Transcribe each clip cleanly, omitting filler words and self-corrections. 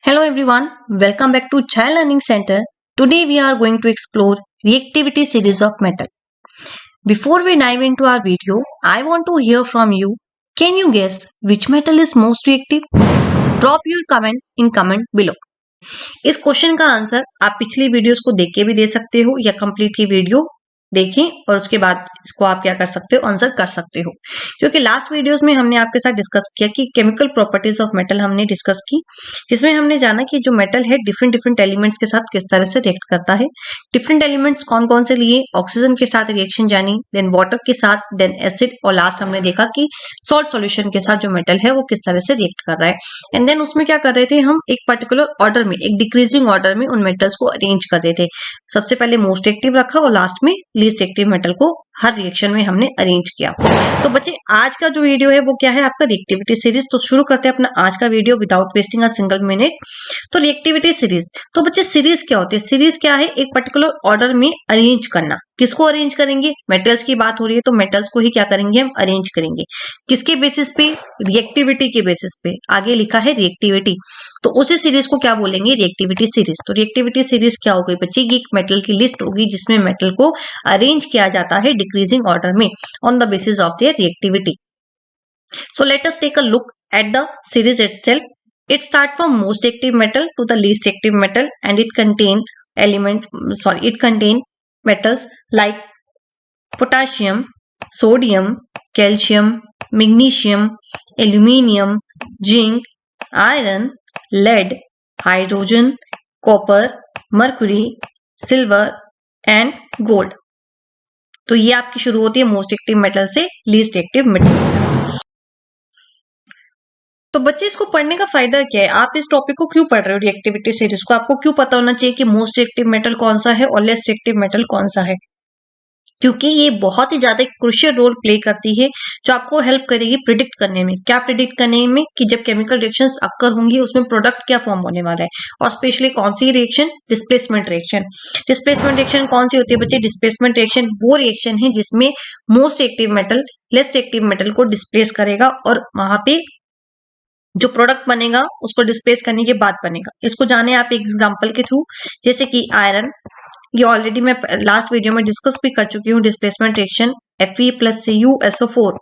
Hello everyone, welcome back to Child Learning Center. Today we are going to explore reactivity series of metal. Before we dive into our video, I want to hear from you. Can you guess which metal is most reactive? Drop your comment in comment below. इस question का answer आप पिछली videos को देख के भी दे सकते हो या कंप्लीट की वीडियो देखें और उसके बाद इसको आप क्या कर सकते हो, आंसर कर सकते हो। क्योंकि लास्ट वीडियोस में हमने आपके साथ डिस्कस किया कि केमिकल प्रॉपर्टीज ऑफ मेटल हमने डिस्कस की, जिसमें हमने जाना कि जो मेटल है डिफरेंट डिफरेंट एलिमेंट्स के साथ किस तरह से रिएक्ट करता है। डिफरेंट एलिमेंट्स कौन कौन से लिए, ऑक्सीजन के साथ रिएक्शन जानी, देन वाटर के साथ, देन एसिड, और लास्ट हमने देखा कि सॉल्ट सॉल्यूशन के साथ जो मेटल है वो किस तरह से रिएक्ट कर रहा है। एंड देन उसमें क्या कर रहे थे, हम एक पर्टिकुलर ऑर्डर में, एक डिक्रीजिंग ऑर्डर में उन मेटल्स को अरेंज कर रहे थे। सबसे पहले मोस्ट एक्टिव रखा और लास्ट में लीस्ट एक्टिव मेटल को हर रिएक्शन में हमने अरेंज किया। तो बच्चे आज का जो वीडियो है वो क्या है, आपका रिएक्टिविटी सीरीज। तो शुरू करते हैं अपना आज का video without wasting a single minute. तो रिएक्टिविटी सीरीज, तो बच्चे सीरीज क्या होती है? सीरीज क्या है? एक पर्टिकुलर ऑर्डर में अरेंज करना। किसको अरेंज करेंगे? मेटल्स की बात हो रही है तो मेटल्स को ही क्या करेंगे, हम अरेंज करेंगे। किसके बेसिस पे? रिएक्टिविटी के बेसिस पे। आगे लिखा है रिएक्टिविटी, तो उसी सीरीज को क्या बोलेंगे, रिएक्टिविटी सीरीज। तो रिएक्टिविटी सीरीज क्या हो गई बच्चे, ये एक मेटल की लिस्ट होगी जिसमें मेटल को अरेंज किया जाता है डिक्रीजिंग ऑर्डर में on the basis of their reactivity. So let us take a look at the series itself. It starts from most active metal to the least active metal, and it contain metals like potassium, sodium, calcium, magnesium, aluminium, zinc, iron, lead, hydrogen, copper, mercury, silver and gold. तो ये आपकी शुरू होती है most active metal से least active metal. तो बच्चे इसको पढ़ने का फायदा क्या है? आप इस टॉपिक को क्यों पढ़ रहे हो, रिएक्टिविटी सीरीज को? आपको क्यों पता होना चाहिए कि मोस्ट एक्टिव मेटल कौन सा है और लेस एक्टिव मेटल कौन सा है? क्योंकि ये बहुत ही ज्यादा क्रूशियल रोल प्ले करती है, जो आपको हेल्प करेगी प्रिडिक्ट करने में। क्या प्रिडिक्ट करने में? कि जब केमिकल रिएक्शंस अक्कर होंगी उसमें प्रोडक्ट क्या फॉर्म होने वाला है, और स्पेशली कौन सी reaction, displacement reaction. Displacement reaction कौन सी होती है बच्चे? डिस्प्लेसमेंट रिएक्शन वो रिएक्शन है जिसमें most active metal less active metal को डिस्प्लेस करेगा और वहां पे जो प्रोडक्ट बनेगा उसको डिस्प्लेस करने के बाद बनेगा। इसको जाने आप एग्जांपल के थ्रू, जैसे कि आयरन, ये ऑलरेडी मैं लास्ट वीडियो में डिस्कस भी कर चुकी हूँ। डिस्प्लेसमेंट रिएक्शन Fe+CuSO4,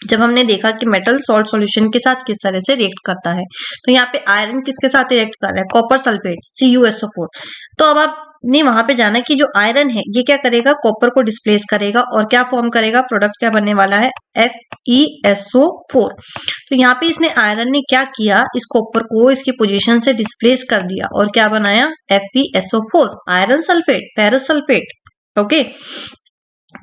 जब हमने देखा कि मेटल सॉल्ट सॉल्यूशन के साथ किस तरह से रिएक्ट करता है, तो यहाँ पे आयरन किसके साथ रिएक्ट कर रहा है, कॉपर सल्फेट CuSO4। तो अब आपने वहां पे जाना कि जो आयरन है ये क्या करेगा, कॉपर को डिस्प्लेस करेगा और क्या फॉर्म करेगा, प्रोडक्ट क्या बनने वाला है, FeSO4। तो यहाँ पे इसने आयरन ने क्या किया, इस कॉपर को इसकी पोजीशन से डिस्प्लेस कर दिया और क्या बनाया, FeSO4, iron sulphate, ferrous sulphate. Okay,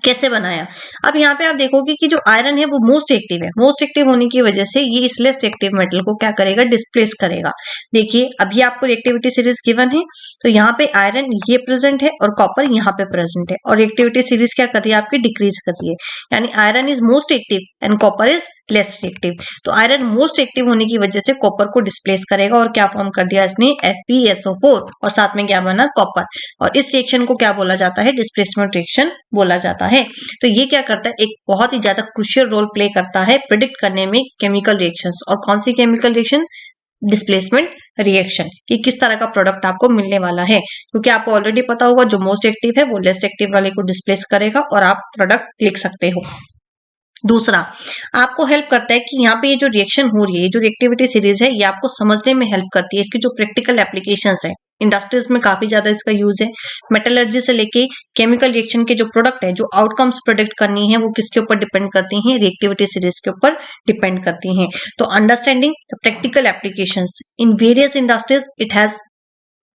कैसे बनाया? अब यहाँ पे आप देखोगे कि जो आयरन है वो मोस्ट एक्टिव है। मोस्ट एक्टिव होने की वजह से ये इस लेस एक्टिव मेटल को क्या करेगा, डिस्प्लेस करेगा। देखिए अब ये आपको रिएक्टिविटी सीरीज गिवन है, तो यहाँ पे आयरन ये प्रेजेंट है और कॉपर यहाँ पे प्रेजेंट है, और रिएक्टिविटी सीरीज क्या कर रही है, आपकी डिक्रीज कर रही है। यानी iron is most active and copper is less active. तो आयरन मोस्ट एक्टिव होने की वजह से कॉपर को डिस्प्लेस करेगा और क्या फॉर्म कर दिया इसने, FeSO4, और साथ में क्या बना, कॉपर। और इस रिएक्शन को क्या बोला जाता है, डिस्प्लेसमेंट रिएक्शन बोला जाता है। तो ये क्या करता है, एक बहुत ही ज्यादा क्रूशियल रोल प्ले करता है प्रिडिक्ट करने में केमिकल रिएक्शंस। और कौन सी केमिकल रिएक्शन, डिस्प्लेसमेंट रिएक्शन, कि किस तरह का प्रोडक्ट आपको मिलने वाला है। क्योंकि आपको ऑलरेडी पता होगा जो मोस्ट एक्टिव है वो लेस एक्टिव वाले को डिस्प्लेस करेगा और आप प्रोडक्ट लिख सकते हो। दूसरा आपको हेल्प करता है कि यहाँ पे ये जो रिएक्शन हो रही है, जो रिएक्टिविटी सीरीज है, ये आपको समझने में हेल्प करती है। इसकी जो प्रैक्टिकल एप्लीकेशंस है, इंडस्ट्रीज में काफी ज्यादा इसका यूज है। मेटलर्जी से लेके केमिकल रिएक्शन के जो प्रोडक्ट है, जो आउटकम्स प्रोडक्ट करनी है, वो किसके ऊपर डिपेंड करती हैं, रिएक्टिविटी सीरीज के ऊपर डिपेंड करती हैं। तो understanding the practical applications in various industries, it has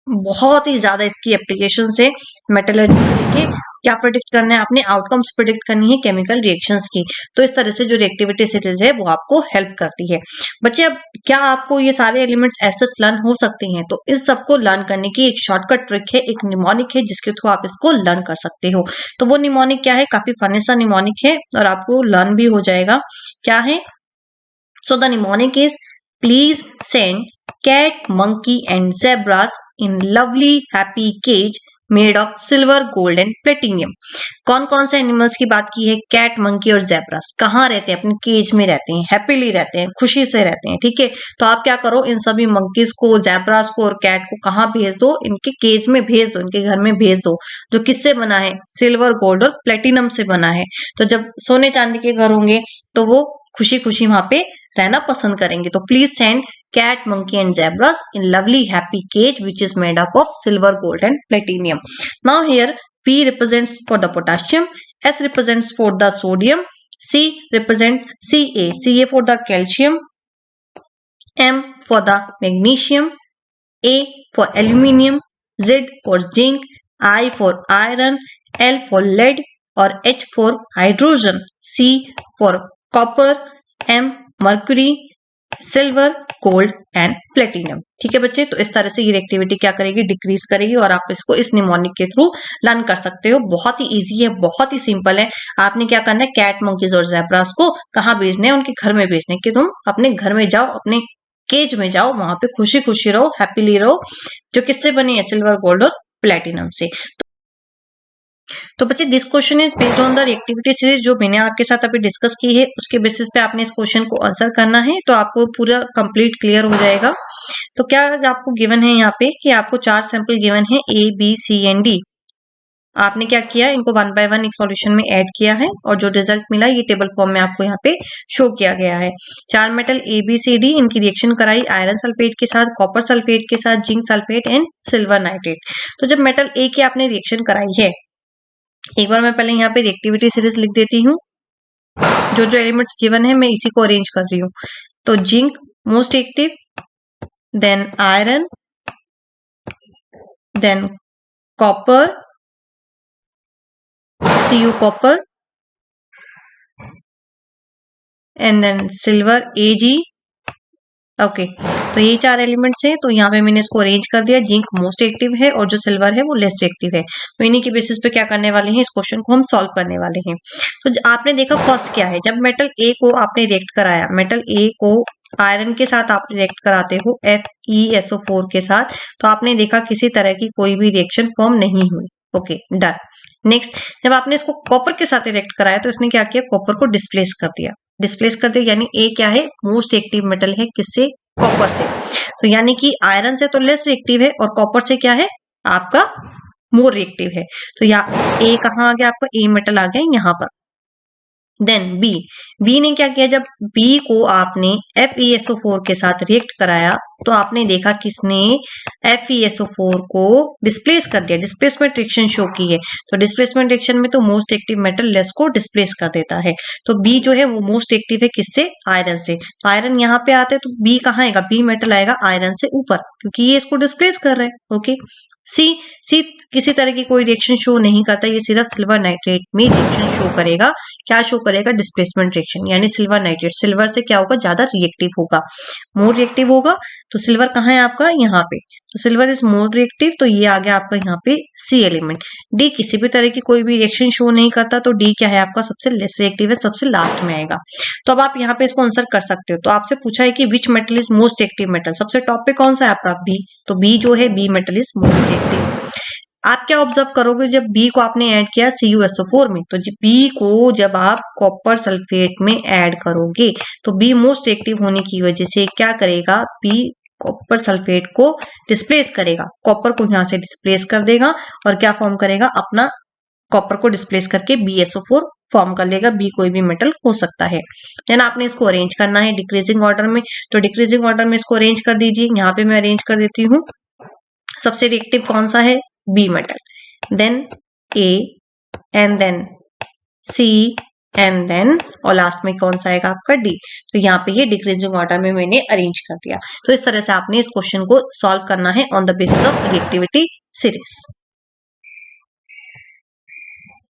बहुत ही ज्यादा इसकी एप्लीकेशन है। मेटलर्जी से लेके क्या प्रिडिक्ट करना है आपने, आउटकम्स प्रिडिक्ट करनी है केमिकल रिएक्शंस की। तो इस तरह से जो रिएक्टिविटी सीरीज है वो आपको हेल्प करती है। बच्चे अब क्या आपको ये सारे एलिमेंट्स ऐसे लर्न हो सकते हैं? तो इस सबको लर्न करने की एक शॉर्टकट ट्रिक है, एक निमोनिक है जिसके थ्रू आप इसको लर्न कर सकते हो। तो वो निमोनिक क्या है, काफी फनी सा निमोनिक है और आपको लर्न भी हो जाएगा। क्या है? So the mnemonic is, please send cat, monkey and zebras in lovely happy cage made of silver, gold and platinum. कौन कौन से एनिमल्स की बात की है? कैट, मंकी और ज़ेब्रास। कहाँ रहते हैं? अपने केज में रहते हैं, हैप्पीली रहते हैं, खुशी से रहते हैं, ठीक है। तो आप क्या करो, इन सभी मंकीज को, ज़ेब्रास को और कैट को कहाँ भेज दो? इनके केज में भेज दो, इनके घर में भेज दो, जो किससे बना है? सिल्वर, गोल्ड और प्लेटिनम से बना है। तो जब सोने चांदी के घर होंगे तो वो खुशी खुशी वहां पे रहना पसंद करेंगे। तो please send cat, monkey and zebras in lovely happy cage which is made up of silver, gold and platinum. Now here P represents for the potassium, S represents for the sodium, C represent Ca for the calcium, M for the magnesium, A for aluminium, Z for zinc, I for iron, L for lead और H for hydrogen, C for copper, M mercury, silver, gold and platinum. ठीक है बच्चे, तो इस तरह से ये reactivity क्या करेगी? डिक्रीज करेगी और आप इसको इस निमोनिक के थ्रू लर्न कर सकते हो। बहुत ही इजी है, बहुत ही सिंपल है। आपने क्या करना है? कैट, मंकीज और ज़ेब्रास को कहाँ भेजने हैं? उनके घर में भेजने कि तुम अपने घर में जाओ, अपने केज में जाओ, वहां पे खुशी खुशी रहो, हैप्पीली रहो, जो किससे बनी है? सिल्वर, गोल्ड और प्लेटिनम से। तो बच्चे this question is based on the activity series जो मैंने आपके साथ अभी डिस्कस की है, उसके बेसिस पे आपने इस क्वेश्चन को आंसर करना है, तो आपको पूरा कंप्लीट क्लियर हो जाएगा। तो क्या आपको गिवन है यहाँ पे कि आपको 4 सैंपल गिवन है A, B, C and D। आपने क्या किया? इनको 1 बाय 1 एक सॉल्यूशन में ऐड किया है और जो रिजल्ट मिला ये टेबल फॉर्म में आपको यहाँ पे शो किया गया है। 4 metal A, B, C, D इनकी रिएक्शन कराई आयरन सल्फेट के साथ, कॉपर सल्फेट के साथ, zinc sulphate and silver nitrate. तो जब मेटल A की आपने रिएक्शन कराई है, एक बार मैं पहले यहाँ पे रिएक्टिविटी सीरीज लिख देती हूँ। जो जो एलिमेंट्स गिवन है मैं इसी को अरेंज कर रही हूँ। तो zinc most active, then iron, then copper, Cu copper and then silver Ag। Okay तो ये 4 एलिमेंट्स हैं। तो यहाँ पे मैंने इसको अरेंज कर दिया। जिंक मोस्ट एक्टिव है और जो सिल्वर है वो लेस एक्टिव है। तो इन्हीं के बेसिस पे क्या करने वाले हैं? इस क्वेश्चन को हम सॉल्व करने वाले हैं। तो आपने देखा फर्स्ट क्या है? जब मेटल ए को आपने रिएक्ट कराया, मेटल ए को आयरन के साथ आप रिएक्ट कराते हो FeSO4 के साथ, तो आपने देखा किसी तरह की कोई भी रिएक्शन फॉर्म नहीं हुई। Okay done. नेक्स्ट, जब आपने इसको कॉपर के साथ रिएक्ट कराया तो इसने क्या किया? कॉपर को डिस्प्लेस कर दिया। डिस्प्लेस कर दिया यानी ए क्या है? मोस्ट एक्टिव मेटल है। किससे? कॉपर से। तो यानी कि आयरन से तो लेस रिएक्टिव है और कॉपर से क्या है? आपका मोर रिएक्टिव है। तो या ए कहाँ आ गया? आपका ए मेटल आ गया यहाँ पर। देन बी ने क्या किया? जब बी को आपने FeSO4 के साथ रिएक्ट कराया तो आपने देखा किसने FeSO4 को डिस्प्लेस कर दिया। डिस्प्लेसमेंट रिएक्शन शो की है। तो डिस्प्लेसमेंट रिएक्शन में तो मोस्ट एक्टिव मेटल लेस को डिस्प्लेस कर देता है। तो बी जो है वो मोस्ट एक्टिव है। किससे? आयरन से। तो आयरन यहाँ पे आते हैं तो बी कहाँ आएगा? बी मेटल आएगा आयरन से ऊपर, क्योंकि ये इसको डिस्प्लेस कर रहा है। ओके सी किसी तरह की कोई रिएक्शन शो नहीं करता। ये सिर्फ सिल्वर नाइट्रेट में रिएक्शन शो करेगा। क्या शो करेगा? Displacement reaction. यानी सिल्वर नाइट्रेट सिल्वर से क्या होगा? ज्यादा रिएक्टिव होगा, मोर रिएक्टिव होगा। तो सिल्वर कहाँ है आपका? यहाँ पे। तो सिल्वर इज मोर रिएक्टिव। तो ये आ गया आपका यहाँ पे सी एलिमेंट। डी किसी भी तरह की कोई भी रिएक्शन शो नहीं करता। तो डी क्या है आपका? सबसे लेस रिएक्टिव है, सबसे लास्ट में आएगा। तो अब आप यहाँ पे इसको आंसर कर सकते हो। तो आपसे पूछा है कि which metal is most active metal. सबसे टॉप पे कौन सा है आपका? बी। तो बी जो है B metal is most active. आप क्या ऑब्जर्व करोगे? जब बी को आपने ऐड किया CuSO4 में, तो बी को जब आप कॉपर सल्फेट में ऐड करोगे तो बी मोस्ट एक्टिव होने की वजह से क्या करेगा? बी कॉपर सल्फेट को डिस्प्लेस करेगा, कॉपर को यहां से डिस्प्लेस कर देगा और क्या फॉर्म करेगा? अपना कॉपर को डिस्प्लेस करके BSO4 फॉर्म कर लेगा। बी कोई भी मेटल हो सकता है। देन आपने इसको अरेंज करना है डिक्रीजिंग ऑर्डर में। तो डिक्रीजिंग ऑर्डर में इसको अरेंज कर दीजिए। यहाँ पे मैं अरेंज कर देती हूँ। सबसे रिएक्टिव कौन सा है? B metal, then A and then C and then और लास्ट में कौन सा आएगा? आपका डी। तो यहाँ पे ये डिक्रीजिंग ऑर्डर में मैंने अरेंज कर दिया। तो इस तरह से आपने इस क्वेश्चन को सॉल्व करना है on the basis of reactivity series.